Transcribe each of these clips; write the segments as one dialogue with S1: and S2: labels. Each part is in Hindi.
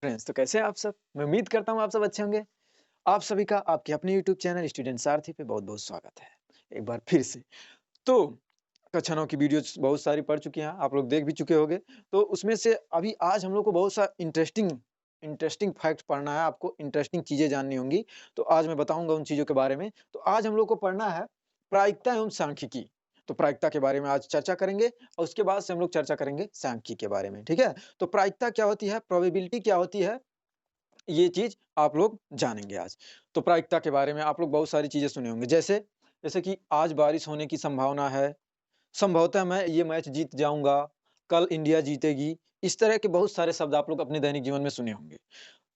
S1: फ्रेंड्स, तो कैसे हैं आप सब? मैं उम्मीद करता हूँ आप सब अच्छे होंगे। आप सभी का आपके अपने यूट्यूब चैनल स्टूडेंट सारथी पे बहुत-बहुत स्वागत है, एक बार फिर से। तो कक्षाओं की वीडियोज़ बहुत सारी पढ़ चुके हैं, आप लोग देख भी चुके होंगे। तो उसमें से अभी आज हम लोग को बहुत सा इंटरेस्टिंग इंटरेस्टिंग फैक्ट पढ़ना है, आपको इंटरेस्टिंग चीज़ें जाननी होंगी। तो आज मैं बताऊँगा उन चीज़ों के बारे में। तो आज हम लोग को पढ़ना है प्रायिकता एवं सांख्यिकी। तो प्रायिकता के बारे में आज चर्चा करेंगे और उसके बाद से हम लोग चर्चा करेंगे सांख्यिकी के बारे में, ठीक है? तो प्रायिकता क्या होती है? प्रोबेबिलिटी क्या होती है? ये चीज़ आप लोग जानेंगे आज। तो प्रायिकता के बारे में आप लोग बहुत सारी चीज़ें सुने होंगे जैसे कि आज बारिश होने की संभावना है, संभवतः मैं ये मैच जीत जाऊँगा, कल इंडिया जीतेगी। इस तरह के बहुत सारे शब्द आप लोग अपने दैनिक जीवन में सुने होंगे।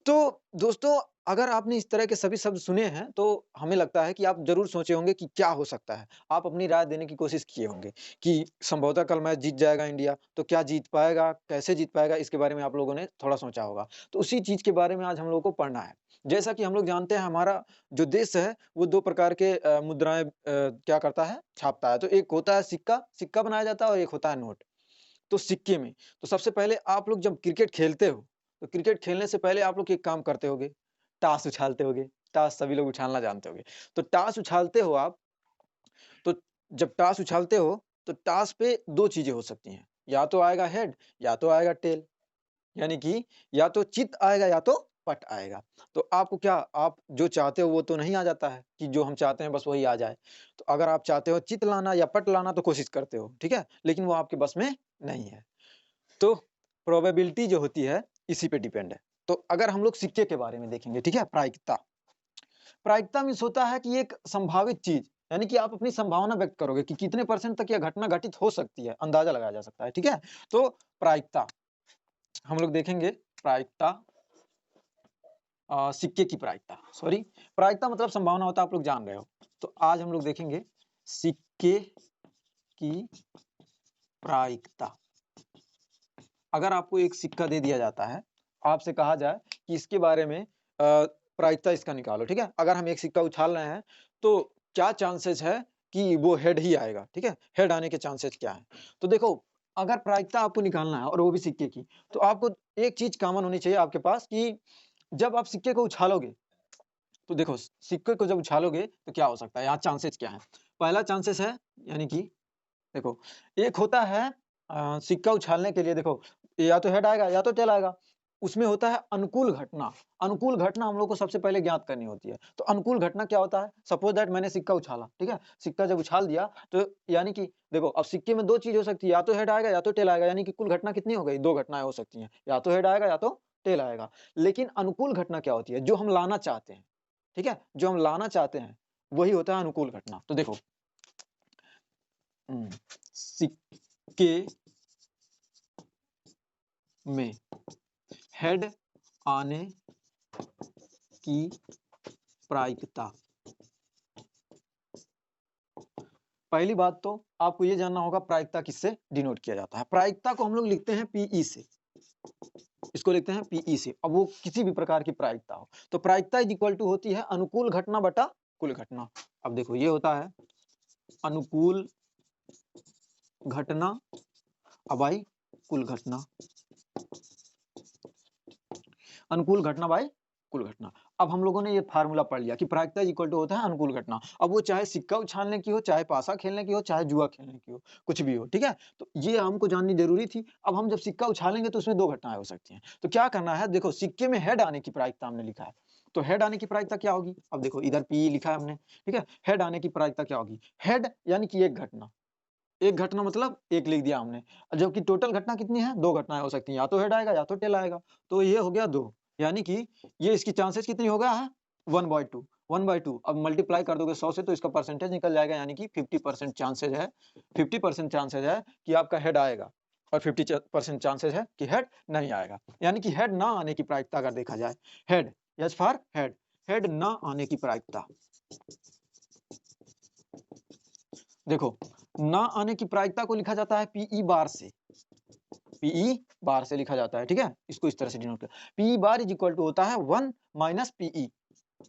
S1: तो दोस्तों, अगर आपने इस तरह के सभी शब्द सुने हैं, तो हमें लगता है कि आप ज़रूर सोचे होंगे कि क्या हो सकता है? आप अपनी राय देने की कोशिश किए होंगे कि संभवतः कल मैच जीत जाएगा इंडिया, तो क्या जीत पाएगा? कैसे जीत पाएगा? इसके बारे में आप लोगों ने थोड़ा सोचा होगा। तो उसी चीज़ के बारे में आज हम लोगों को पढ़ना है। जैसा कि हम लोग जानते हैं हमारा जो देश है, वो 2 प्रकार के मुद्राएँ क्या करता है? छापता है। तो एक होता है सिक्का, सिक्का बनाया जाता है और एक होता है नोट। तो सिक्के में, तो सबसे पहले आप लोग जब क्रिकेट खेलते हो, तो क्रिकेट खेलने से पहले आप लोग एक काम करते होंगे, टॉस उछालते होंगे, टॉस सभी लोग उछालना जानते होंगे। तो टॉस उछालते हो आप, तो जब टॉस उछालते हो, तो टॉस पे 2 चीज़ें हो सकती हैं, या तो आएगा हेड या तो आएगा टेल, यानी कि या तो चित आएगा या तो पट आएगा। तो आपको क्या आप जो चाहते हो वो तो नहीं आ जाता है कि जो हम चाहते हैं बस वही आ जाए। तो अगर आप चाहते हो चित लाना या पट लाना तो कोशिश करते हो, ठीक है? लेकिन वो आपके बस में नहीं है। तो प्रोबेबिलिटी जो होती है, इसी पे डिपेंड है। तो अगर हम लोग सिक्के के बारे में देखेंगे, ठीक है? प्रायिकता। प्रायिकता मीन्स होता है कि एक संभावित चीज़, यानी कि आप अपनी संभावना व्यक्त करोगे कि कितने परसेंट तक यह घटना घटित हो सकती है, अंदाज़ा लगाया जा सकता है, ठीक है? तो प्रायिकता, हम लोग देखेंगे प्रायिकता सिक्के की प्रायिकता, सॉरी प्रायिकता मतलब संभावना होता है, आप लोग जान रहे हो। तो आज हम लोग देखेंगे सिक्के की प्रायिकता। अगर आपको एक सिक्का दे दिया जाता है, आपसे कहा जाए कि इसके बारे में प्रायिकता इसका निकालो, ठीक है? अगर हम एक सिक्का उछाल रहे हैं, तो क्या चांसेस है कि वो हेड ही आएगा, ठीक है? हेड आने के चांसेस क्या हैं? तो देखो, अगर प्रायिकता आपको निकालना है और वो भी सिक्के की, तो आपको एक चीज़ कॉमन होनी चाहिए आपके पास कि जब आप सिक्के को उछालोगे, तो देखो सिक्के को जब उछालोगे, तो क्या हो सकता है? यहाँ चांसेस क्या हैं? पहला चांसेस है, यानी कि देखो, एक होता है सिक्का उछालने के लिए देखो, या तो हेड आएगा या तो टेल आएगा। उसमें होता है अनुकूल घटना। अनुकूल घटना हम लोग को सबसे पहले ज्ञात करनी होती है। तो अनुकूल घटना क्या होता है? सपोज़ दैट मैंने सिक्का उछाला, ठीक है? सिक्का जब उछाल दिया तो यानी कि देखो, अब सिक्के में 2 चीज़ हो सकती है, या तो हेड आएगा या तो टेल आएगा, यानी कि कुल घटना कितनी हो गई? 2 घटनाएँ हो सकती हैं। या तो हेड आएगा या तो टेल आएगा। लेकिन अनुकूल घटना क्या होती है? जो हम लाना चाहते हैं, ठीक है? जो हम लाना चाहते हैं, वही होता है अनुकूल घटना। तो देखो, हुँ, सिक्के में हेड आने की प्रायिकता। पहली बात तो आपको ये जानना होगा प्रायिकता किससे डिनोट किया जाता है। प्रायिकता को हम लोग लिखते हैं पीई से। इसको लिखते हैं पीई से। अब वो किसी भी प्रकार की प्रायिकता हो। तो प्रायिकता इज़ इक्वल टू होती है अनुकूल घटना बटा कुल घटना। अब देखो ये होता है अनुकूल घटना बाई कुल घटना। अनुकूल घटना बाय कुल घटना। अब हम लोगों ने ये फ़ॉर्मूला पढ़ लिया कि प्रायिकता इज़ इक्वल टू होता है अनुकूल घटना। अब वो चाहे सिक्का उछालने की हो, चाहे पासा खेलने की हो, चाहे जुआ खेलने की हो, कुछ भी हो, ठीक है? तो ये हमको जाननी ज़रूरी थी। अब हम जब सिक्का उछालेंगे तो उसमें 2 घटनाएँ हो सकती हैं। तो क्या करना है, देखो सिक्के में हेड आने की प्रायिकता हमने लिखा है। तो हेड आने की प्रायिकता क्या होगी? अब देखो इधर पी लिखा है हमने, ठीक है? हेड आने की प्रायिकता क्या होगी? हेड यानी कि एक घटना। एक घटना मतलब 1 लिख दिया हमने। जबकि टोटल घटना कितनी है? 2 घटनाएँ हो सकती हैं, या तो हेड आएगा या तो टेल आएगा। तो ये हो गया 2, यानी कि ये इसकी चांसेस कितनी हो गया है? 1/2, 1/2। अब मल्टीप्लाई कर दोगे 100 से तो इसका परसेंटेज निकल जाएगा, यानी कि 50% चांसेज़ है, 50% चांसेज़ है कि आपका हेड आएगा और 50% चांसेज़ है कि हेड नहीं आएगा। यानी कि हेड ना आने की प्रायिकता अगर देखा जाए, head, S for head, head ना आने की प्रायिकता। देखो, ना आने की प्रायिकता को लिखा जाता है पीई बार से। पीई बार से लिखा जाता है, ठीक है? इसको इस तरह से डिनोट कर p bar is equal to होता है 1 माइनस पीई,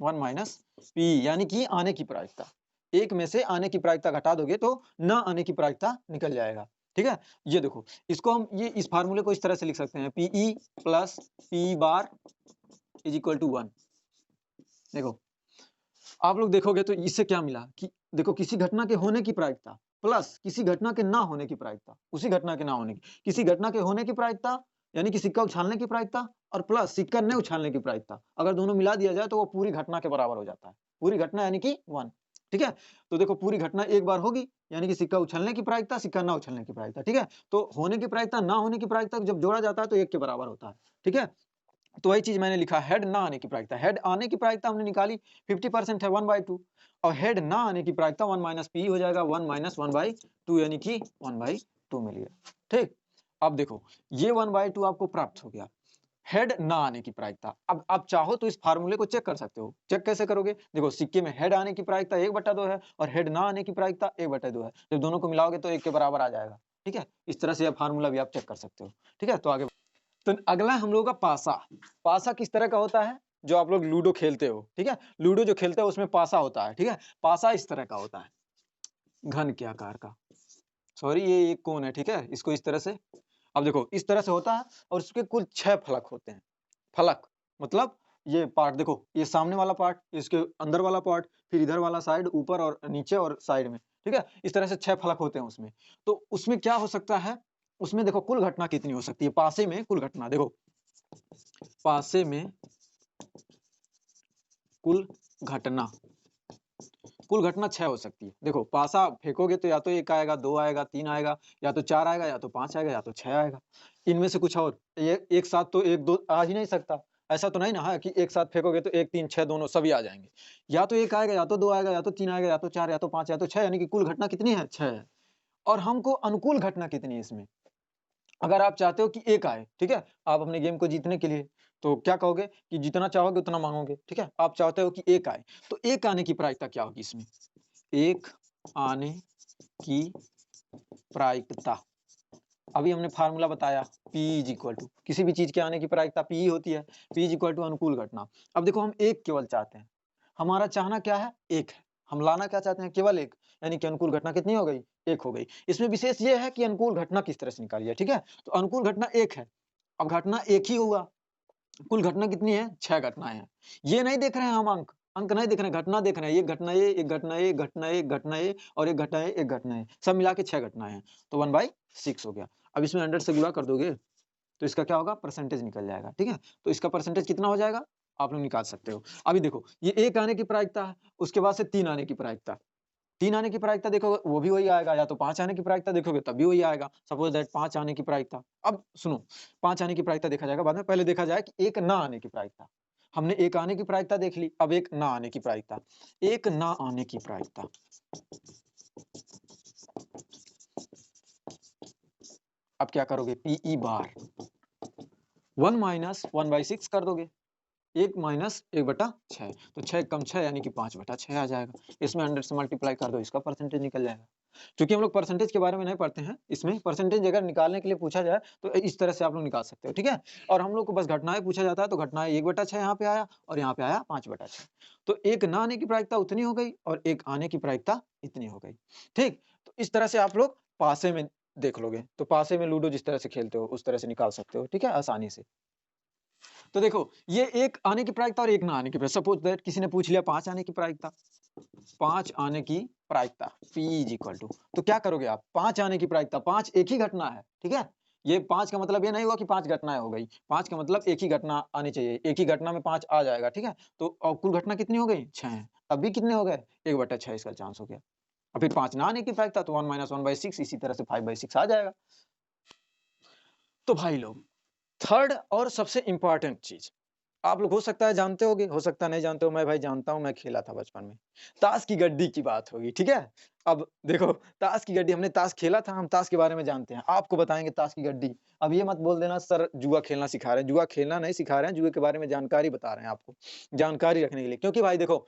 S1: 1 माइनस पीई, यानी कि आने की प्रायिकता। एक में से आने की प्रायिकता घटा दोगे तो ना आने की प्रायिकता निकल जाएगा, ठीक है? ये देखो, इसको हम ये इस फ़ॉर्मूले को इस तरह से लिख सकते हैं PE plus p bar is equal to 1। देखो आप लोग देखोगे तो इससे क्या मिला कि देखो किसी घटना के होने की प्रायिकता प्लस किसी घटना के ना होने की प्रायिकता, उसी घटना के ना होने की, किसी घटना के होने की प्रायिकता यानी कि सिक्का उछालने की प्रायिकता और प्लस सिक्का न उछालने की प्रायिकता, अगर दोनों मिला दिया जाए तो वो पूरी घटना के बराबर हो जाता है। पूरी घटना यानी कि 1। ठीक है, तो देखो पूरी घटना एक बार होगी यानी कि सिक्का उछलने की प्रायिकता, सिक्का ना उछलने की प्रायिकता। ठीक है, तो होने की प्रायिकता ना होने की प्रायिकता जब जोड़ा जाता है तो एक के बराबर होता है। ठीक है, तो वही चीज मैंने लिखा, हेड ना आने की प्रायिकता, हेड आने की प्रायिकता हमने निकाली 50% है 1/2 और हेड ना आने की प्रायिकता 1 माइनस पी हो जाएगा 1 माइनस 1/2 यानी कि 1/2 मिल गया। ठीक, अब देखो ये 1/2 आपको प्राप्त हो गया। हेड ना आने की प्रायिकता, अब आप चाहो तो इस फार्मूले को चेक कर सकते हो। चेक कैसे करोगे? देखो सिक्के में हेड आने की प्रायिकता 1/2 है और हेड ना आने की प्रायिकता 1/2 है। जब दोनों को मिलाओगे तो 1 के बराबर आ जाएगा। ठीक है, इस तरह से यह फार्मूला भी आप चेक कर सकते हो। ठीक है, तो आगे तो अगला हम लोगों का पासा। पासा किस तरह का होता है? जो आप लोग लूडो खेलते हो, ठीक है? लूडो जो खेलते हो उसमें पासा होता है, ठीक है? पासा इस तरह का होता है, घन के आकार का। सॉरी ये एक कोन है, ठीक है? इसको इस तरह से, अब देखो इस तरह से होता है और उसके कुल 6 फलक होते हैं। फलक मतलब ये पार्ट देखो, ये सामने वाला पार्ट, इसके अंदर वाला पार्ट, फिर इधर वाला साइड, ऊपर और नीचे और साइड में, ठीक है? इस तरह से 6 फलक होते हैं उसमें। तो उसमें क्या हो सकता है? उसमें देखो कुल घटना कितनी हो सकती है? पासे में कुल घटना देखो, पासे में कुल घटना, कुल घटना 6 हो सकती है। देखो पासा फेंकोगे तो या तो 1 आएगा, 2 आएगा, 3 आएगा, या तो 4 आएगा, या तो 5 आएगा, या तो 6 आएगा। इनमें से कुछ और, ये एक साथ तो 1-2 आ ही नहीं सकता। ऐसा तो नहीं ना है कि एक साथ फेंकोगे तो 1, 3, 6 दोनों सभी आ जाएँगे। या तो 1 आएगा, या तो 2 आएगा, या तो 3 आएगा, या तो 4, या तो 5, या तो 6 यानी कि कुल घटना कितनी है? 6 है। और हमको अनुकूल घटना कितनी है इसमें? अगर आप चाहते हो कि 1 आए, ठीक है? आप अपने गेम को जीतने के लिए, तो क्या कहोगे कि जितना चाहोगे उतना माँगोगे, ठीक है? आप चाहते हो कि 1 आए, तो 1 आने की प्रायिकता क्या होगी इसमें? 1 आने की प्रायिकता, अभी हमने फार्मूला बताया P इज इक्वल टू, किसी भी चीज़ के आने की प्रायिकता P ही होती है, P इज इक्वल टू अनुकूल घटना। अब देखो हम 1 केवल चाहते हैं, हमारा चाहना क्या है? 1 है, हम लाना क्या चाहते हैं? केवल 1, यानी कि अनुकूल घटना कितनी हो गई? 1 हो गई। इसमें विशेष ये है कि अनुकूल घटना किस तरह से निकाली है, ठीक है? तो अनुकूल घटना 1 है, अब घटना 1 ही हुआ, कुल घटना कितनी है? 6 घटनाएँ हैं। ये नहीं देख रहे हैं हम अंक, अंक नहीं देख रहे हैं, घटना देख रहे हैं। 1 घटना ए, 1 घटना ए, 1 घटना ए, 1 घटना ए और 1 घटना ए, 1 घटना ए, सब मिला के 6 घटनाएँ हैं। तो 1/6 हो गया। अब इसमें 100 से गुणा कर दोगे, तो इसका क्या होगा? परसेंटेज निकल जाएगा, ठीक है? तो इसका परसेंटेज कितना हो जाएगा? आप लोग निकाल सकते हो। अभी देखो, ये 1 आने की प्रायिकता है, उसके बाद से 3 आने की प्रायिकता। 3 आने की प्रायिकता देखोगे वो भी वही आएगा, या तो 5 आने की प्रायिकता देखोगे तब भी वही आएगा। सपोज़ दैट 5 आने की प्रायिकता। अब सुनो, 5 आने की प्रायिकता देखा जाएगा बाद में, पहले देखा जाए कि 1 ना आने की प्रायिकता। हमने 1 आने की प्रायिकता देख ली, अब 1 ना आने की प्रायिकता। 1 ना आने की प्रायिकता, अब क्या करोगे? पीई बार 1 माइनस 1/6 कर दोगे। 1 माइनस 1/6, तो 6 कम 6 यानी कि 5/6 आ जाएगा। इसमें 100 से मल्टीप्लाई कर दो, इसका परसेंटेज निकल जाएगा। चूँकि हम लोग परसेंटेज के बारे में नहीं पढ़ते हैं, इसमें परसेंटेज अगर निकालने के लिए पूछा जाए, तो इस तरह से आप लोग निकाल सकते हो, ठीक है? और हम लोग को बस घटनाएँ पूछा जाता है, तो घटनाएँ 1/6 यहाँ पे आया और यहाँ पे आया 5/6। तो 1 ना आने की प्रायिकता उतनी हो गई और 1 आने की प्रायिकता इतनी हो गई, ठीक? तो इस तरह से आप लोग पासे में देख लोगे, तो पासे में लूडो जिस तरह से खेलते हो, उस तरह से निकाल सकते हो, ठीक है? आसानी से। तो देखो, ये 1 आने की प्रायिकता और 1 ना आने की प्रायिकता, सपोज़ दैट किसी ने पूछ लिया 5 आने की प्रायिकता, 5 आने की प्रायिकता P इज इक्वल टू, तो क्या करोगे आप? 5 आने की प्रायिकता, 5 एक ही घटना है, ठीक है? ये 5 का मतलब ये नहीं हुआ कि 5 घटनाएँ हो गई, 5 का मतलब एक ही घटना आनी चाहिए, एक ही घटना में 5 आ जाएगा, ठीक है? तो कुल घटना कितनी हो गई? 6 हैं, तब भी कितने हो गए? 1/6 इसका चांस हो गया। और फिर 5 ना आने की प्रायिकता, तो 1 माइनस 1/6 इसी तरह से 5/6 आ जाएगा। तो भाई लोग, थर्ड और सबसे इम्पोर्टेंट चीज़, आप लोग हो सकता है जानते होंगे, हो सकता है नहीं जानते हो, मैं भाई जानता हूँ, मैं खेला था बचपन में। ताश की गड्डी की बात होगी, ठीक है? अब देखो, ताश की गड्डी, हमने ताश खेला था, हम ताश के बारे में जानते हैं। आपको बताएँगे ताश की गड्डी। अब ये मत बोल देना सर जुआ खेलना सिखा रहे हैं, जुआ खेलना नहीं सिखा रहे हैं, जुए के बारे में जानकारी बता रहे हैं आपको, जानकारी रखने के लिए। क्योंकि भाई देखो,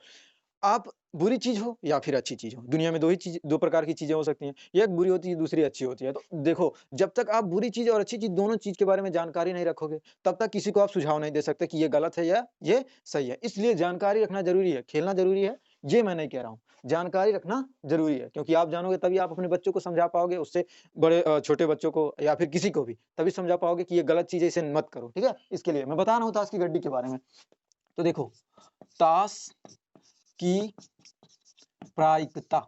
S1: आप बुरी चीज़ हो या फिर अच्छी चीज़ हो, दुनिया में 2 प्रकार की चीज़ें हो सकती हैं। एक बुरी होती है, दूसरी अच्छी होती है। तो देखो, जब तक आप बुरी चीज़ और अच्छी चीज़ दोनों चीज़ के बारे में जानकारी नहीं रखोगे, तब तक किसी को आप सुझाव नहीं दे सकते कि ये गलत है या ये सही है। इसलिए जानकारी रखना ज़रूरी है, खेलना ज़रूरी है, ये मैं नहीं कह रहा हूँ। जानकारी रखना ज़रूरी है, क्योंकि आप जानोगे तभी आप अपने बच्चों को समझा पाओगे, उससे बड़े छोटे बच्चों को या फिर किसी को भी, तभी समझा पाओगे कि ये गलत चीज़ है, इसे मत करो, ठीक है? इसके लिए मैं बता रहा हूँ ताश की गड्डी के बारे में। तो देखो ताश की प्रायिकता,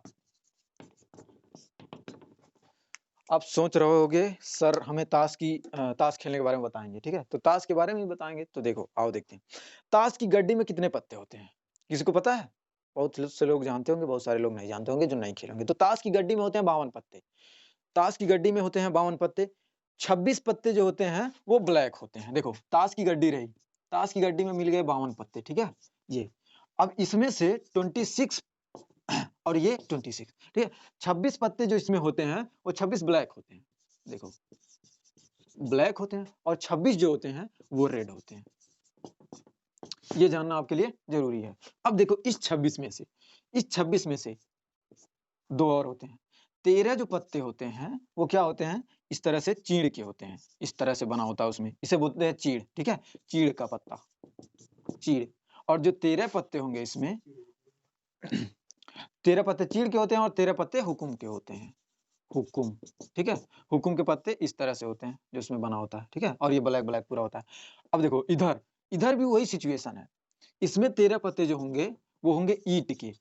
S1: आप सोच रहे होगे सर हमें ताश खेलने के बारे में बताएंगे, ठीक है, तो ताश के बारे में ही बताएंगे। तो देखो आओ देखते हैं, ताश की गड्डी में कितने पत्ते होते हैं, किसी को पता है? बहुत से लोग जानते होंगे, बहुत सारे लोग नहीं जानते होंगे जो नहीं खेलेंगे। तो ताश की गड्डी में होते हैं 52 पत्ते, ताश की गड्डी में होते हैं 52 पत्ते। 26 पत्ते जो होते हैं वो ब्लैक होते हैं। देखो ताश की गड्डी रही, ताश की गड्डी में मिल गए 52 पत्ते, ठीक है, ये अब इसमें से 26 और ये 26, ठीक है, 26 पत्ते जो इसमें होते हैं वो 26 ब्लैक होते हैं, देखो ब्लैक होते हैं, और 26 जो होते हैं वो रेड होते हैं। ये जानना आपके लिए जरूरी है। अब देखो इस 26 में से, इस 26 में से दो और होते हैं। 13 जो पत्ते होते हैं वो क्या होते हैं, इस तरह से चीड़ के होते हैं, इस तरह से बना होता है उसमें, इसे बोलते हैं चीड़, ठीक है, चीड़ का पत्ता, चीड़। और जो 13 पत्ते होंगे इसमें 13 पत्ते चीड़ के होते हैं और 13 पत्ते हुकुम के होते हैं, हुकुम, ठीक है, हुकुम के पत्ते इस तरह से होते हैं जो इसमें बना होता है, ठीक है, और ये ब्लैक ब्लैक पूरा होता है। अब देखो इधर, इधर भी वही सिचुएशन है, इसमें 13 पत्ते जो होंगे वो होंगे ईंट के,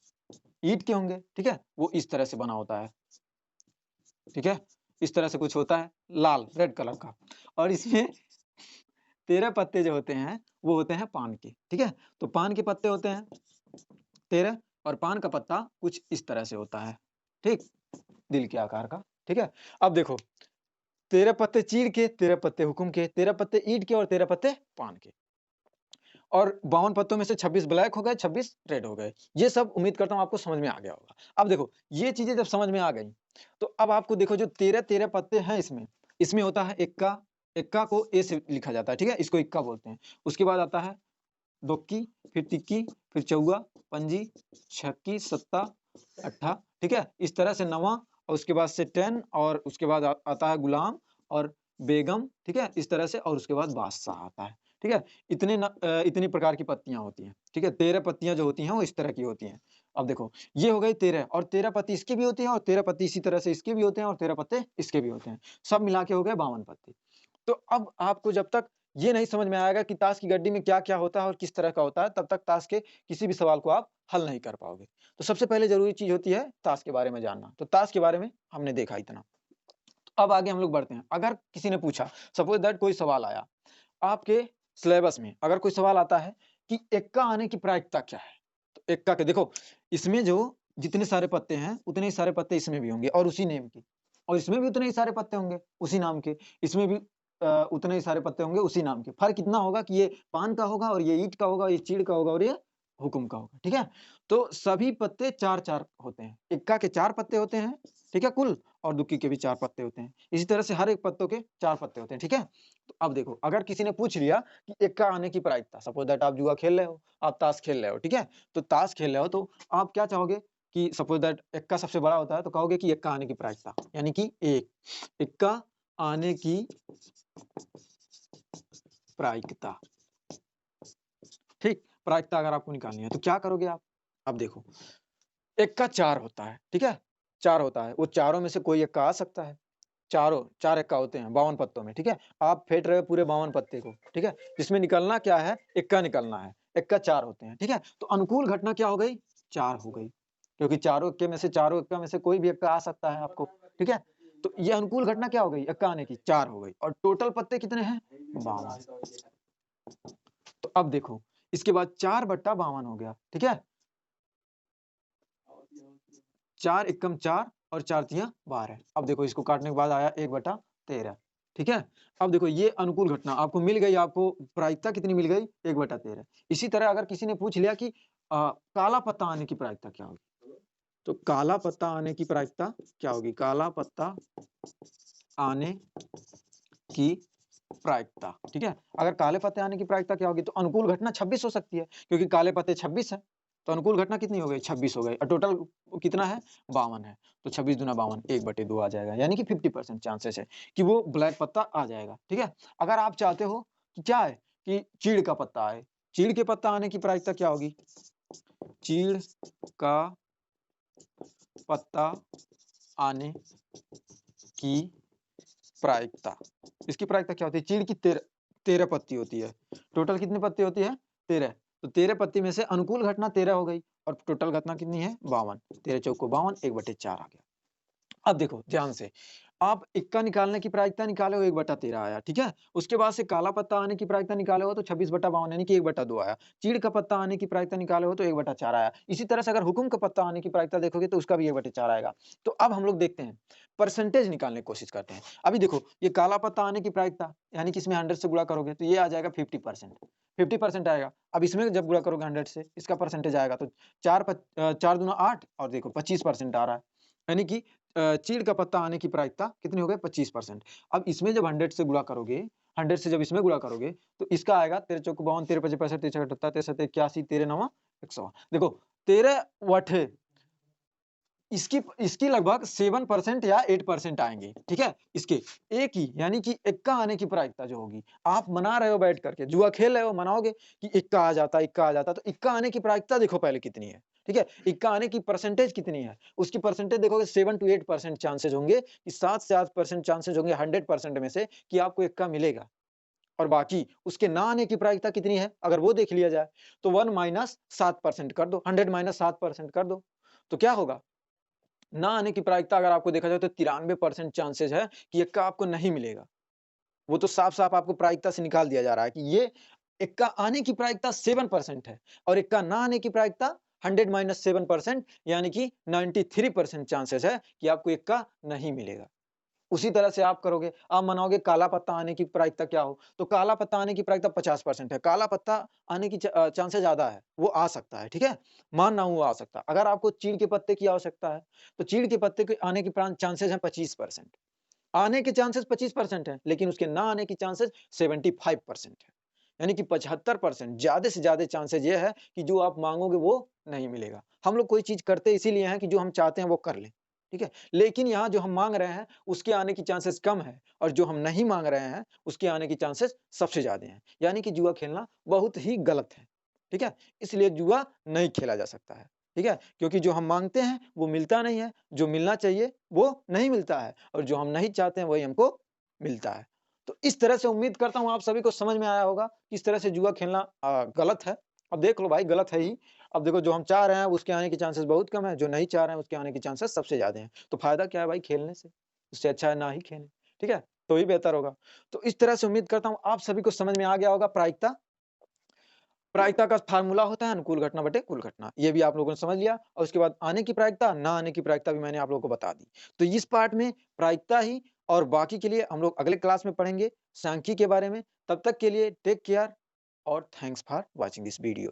S1: ईंट के होंगे, ठीक है, वो इस तरह से बना होता है, ठीक है, इस तरह से कुछ होता है लाल रेड कलर का। और इसमें 13 पत्ते जो होते हैं वो होते हैं पान के, ठीक है, तो पान के पत्ते होते हैं 13, और पान का पत्ता कुछ इस तरह से होता है, ठीक, दिल के आकार का, ठीक है। अब देखो 13 पत्ते चीड़ के, 13 पत्ते हुकुम के, 13 पत्ते ईंट के और 13 पत्ते पान के, और 52 पत्तों में से 26 ब्लैक हो गए, 26 रेड हो गए। ये सब उम्मीद करता हूँ आपको समझ में आ गया होगा। अब देखो ये चीजें जब समझ में आ गई, तो अब आपको देखो जो 13 पत्ते हैं इसमें, इसमें होता है इक्का, इक्का को ए से लिखा जाता है, ठीक है, इसको इक्का बोलते हैं। उसके बाद आता है दोक्की, फिर तिक्की, फिर चौवा, पंजी, छक्की, सत्ता, अट्ठा, ठीक है, इस तरह से नवा, और उसके बाद से 10, और उसके बाद आता है गुलाम और बेगम, ठीक है, इस तरह से, और उसके बाद बादशाह आता है, ठीक है। इतनी प्रकार की पत्तियां होती हैं, ठीक है, 13 पत्तियां जो होती हैं वो इस तरह की होती हैं। अब देखो ये हो गई 13, और 13 पत्ती इसकी भी होती हैं, और 13 पत्ती इसी तरह से इसके भी होते हैं, और 13 पत्ते इसके भी होते हैं, सब मिला के हो गए 52 पत्ते। तो अब आपको जब तक ये नहीं समझ में आएगा कि ताश की गड्डी में क्या-क्या होता है और किस तरह का होता है, तब तक ताश के किसी भी सवाल को आप हल नहीं कर पाओगे। तो सबसे पहले ज़रूरी चीज़ होती है ताश के बारे में जानना। तो ताश के बारे में हमने देखा इतना। तो अब आगे हम लोग बढ़ते हैं। अगर किसी ने पूछा, सपोज़ दैट कोई सवाल आया, आपके सिलेबस में अगर कोई सवाल आता है कि एक्का आने की प्रायिकता क्या है? तो एक्का के देखो, इसमें जो जितने सारे पत्ते हैं, उतने ही सारे पत्ते इसमें भी होंगे और उसी नेम के, और इसमें भी उतने ही सारे पत्ते होंगे उसी नाम के, इसमें भी उतने ही सारे पत्ते होंगे उसी नाम के। फ़र्क इतना होगा कि ये पान का होगा और ये ईंट का होगा, ये चीड़ का होगा और ये हुकुम का होगा, ठीक है? तो सभी पत्ते 4-4 होते हैं। इक्का के 4 पत्ते होते हैं, ठीक है, कुल, और दुक्की के भी 4 पत्ते होते हैं। इसी तरह से हर एक पत्तों के 4 पत्ते होते हैं, ठीक है? तो अब देखो, अगर किसी ने पूछ लिया कि एक्का आने की प्रायिकता, सपोज़ दैट आप जुआ खेल रहे हो, आप ताश खेल रहे हो, ठीक है? तो ताश खेल रहे हो तो आप क्या चाहोगे कि सपोज़ दैट एक्का सबसे बड़ा होता है, तो कहोगे कि एक्का आने की प्रायिकता, यानी कि 1, एक्का आने की प्रायिकता, ठीक? प्रायिकता अगर आपको निकालनी है, तो क्या करोगे आप? अब देखो, एक्का 4 होता है, ठीक है? 4 होता है, वो चारों में से कोई एक्का आ सकता है। चारों 4 एक्का होते हैं 52 पत्तों में, ठीक है? आप फेंट रहे हो पूरे 52 पत्ते को, ठीक है? इसमें निकलना क्या है? एक्का निकलना है। एक्का 4 होते हैं, ठीक है? तो अनुकूल घटना क्या हो गई? 4 हो गई, क्योंकि चारों एक्का में से कोई भी एक्का आ सकता है आपको, ठीक है? तो ये अनुकूल घटना क्या हो गई? एक्का आने की 4 हो गई, और टोटल पत्ते कितने हैं? 52। तो अब देखो, इसके बाद 4/52 हो गया, ठीक है? 4 एकम 4 और 4 तियाँ 12। अब देखो इसको काटने के बाद आया 1/13, ठीक है? अब देखो ये अनुकूल घटना आपको मिल गई, आपको प्रायिकता कितनी मिल गई? 1/13। इसी तरह अगर किसी ने पूछ लिया कि काला पत्ता आने की प्रायिकता क्या होगी? तो काला पत्ता आने की प्रायिकता क्या होगी? काला पत्ता आने की प्रायिकता, ठीक है? अगर काले पत्ते आने की प्रायिकता क्या होगी? तो अनुकूल घटना 26 हो सकती है, क्योंकि काले पत्ते 26 हैं। तो अनुकूल घटना कितनी हो गई? 26 हो गई, और टोटल कितना है? 52 है। तो 26 दूना 52, 1/2 आ जाएगा, यानी कि 50% चांसेस है कि वो ब्लैक पत्ता आ जाएगा, ठीक है? अगर आप चाहते हो कि क्या है कि चीड़ का पत्ता आए, चीड़ के पत्ता आने की प्रायिकता क्या होगी? चीड़ का पत्ता आने की प्रायिकता, इसकी प्रायिकता क्या होती है? चीड़ की 13 पत्ती होती है। टोटल कितनी पत्ती होती है? 13। तो 13 पत्ती में से अनुकूल घटना 13 हो गई और टोटल घटना कितनी है 52। 13 चौको 52, 1/4 आ गया। अब देखो ध्यान से, आप इक्का निकालने की प्रायिकता निकाले हो 1/13 आया, ठीक है? उसके बाद से काला पत्ता आने की प्रायिकता निकाले हो तो 26/52 यानी कि 1/2 आया। चीड़ का पत्ता आने की प्रायिकता निकाले हो तो 1/4 आया। इसी तरह से अगर हुकुम का पत्ता आने की प्रायिकता देखोगे तो उसका भी 1/4 आएगा। तो अब हम लोग देखते हैं, परसेंटेज निकालने की कोशिश करते हैं। अभी देखो, ये काला पत्ता आने की प्रायिकता यानी कि इसमें 100 से गुणा करोगे तो ये आ जाएगा 50%, 50% आएगा। अब इसमें जब गुणा करोगे 100 से, इसका परसेंटेज आएगा तो 4 दूना 8 और देखो 25% आ रहा है। यानी कि चीड़ का पत्ता आने की प्रायिकता कितनी हो गई 25%। अब इसमें जब 100 से गुणा करोगे, 100 से जब इसमें गुणा करोगे तो इसका आएगा 13 चौको 52, 13 पचे 65, 13 छठा 78, 13 सत्ते 81, 13 नवा 100। देखो 13 वठे इसकी लगभग 7% या 8% आएँगे, ठीक है? इसके एक ही यानी कि इक्का आने की प्रायिकता जो होगी, आप मना रहे हो बैठ करके, जुआ खेल रहे हो, मनाओगे कि इक्का आ जाता, तो इक्का आने की प्रायिकता देखो पहले कितनी है, ठीक है? इक्का आने की परसेंटेज कितनी है? उसकी परसेंटेज देखोगे 7 टू 8% चांसेज़ होंगे कि 7 से 8% चांसेज़ होंगे 100% में से कि आपको इक्का मिलेगा। और बाकी उसके ना आने की प्रायिकता कितनी है? अगर वो देख लिया जाए, तो 1 माइनस 7% कर दो, 100 माइनस 7% कर दो, तो क्या होगा? ना आने की प्रायिकता अगर आपको देखा जाए तो 93% चांसेस है कि इक्का आपको नहीं मिलेगा। वो तो साफ-साफ आपको प्रायिकता से निकाल दिया जा रहा है कि ये इक्का आने की प्रायिकता 7% है और इक्का ना आने की प्रायिकता 100 माइनस 7% यानी कि 93% चांसेस है कि आपको इक्का नहीं मिलेगा। उसी तरह से आप करोगे, आप मनाओगे काला पत्ता आने की प्रायिकता क्या हो? तो काला पत्ता आने की प्रायिकता 50% है। काला पत्ता आने की चांसेस ज़्यादा है, वो आ सकता है, ठीक है? मान रहा हूँ वो आ सकता है। अगर आपको चीड़ के पत्ते की आवश्यकता है, तो चीड़ के पत्ते के आने की चांसेस हैं 25%। आने के चांसेस 25% हैं, लेकिन उसके ना आने की चांसेस 75% है। यानी कि 75% ज़्यादा से ज़्यादा चांसेस ये है कि जो आप माँगोगे वो नहीं मिलेगा। हम लोग कोई चीज़ करते इसीलिए हैं कि जो हम चाहते हैं वो कर लें, ठीक है? लेकिन यहाँ जो हम माँग रहे हैं, उसके आने की चांसेस कम है और जो हम नहीं माँग रहे हैं, उसके आने की चांसेस सबसे ज़्यादा हैं। यानी कि जुआ खेलना बहुत ही गलत है, ठीक है? इसलिए जुआ नहीं खेला जा सकता है, ठीक है? क्योंकि जो हम माँगते हैं, वो मिलता नहीं है, जो मिलना चाहिए, वो नहीं मिलता है और जो हम नहीं चाहते हैं, वही हमको मिलता है। तो इस तरह से उम्मीद करता हूँ आप सभी को समझ में आया होगा, किस तरह से जुआ खेलना गलत है। अब देख लो भाई गलत है ही। अब देखो जो हम चाह रहे हैं उसके आने के चांसेस बहुत कम है, जो नहीं चाह रहे हैं उसके आने के चांसेस सबसे ज़्यादा हैं। तो फ़ायदा क्या है भाई खेलने से? उससे अच्छा है ना ही खेलें, ठीक है? तो ही बेहतर होगा। तो इस तरह से उम्मीद करता हूँ आप सभी को समझ में आ गया होगा प्रायिकता। प्रायिकता का फ़ॉर्मूला होता है अनुकूल घटना बटे कुल घटना। ये भी आप लोगों ने समझ लिया और उसके बाद आने की प्रायिकता, ना आने की प्रायिकता भी मैंने आप लोगों को बता दी। तो इस पार्ट में प्रायिकता ही और बाकी के लिए हम लोग अगले क्लास में पढ़ेंगे सांख्यिकी के बारे में। तब तक के लिए टेक केयर और thanks for watching this video.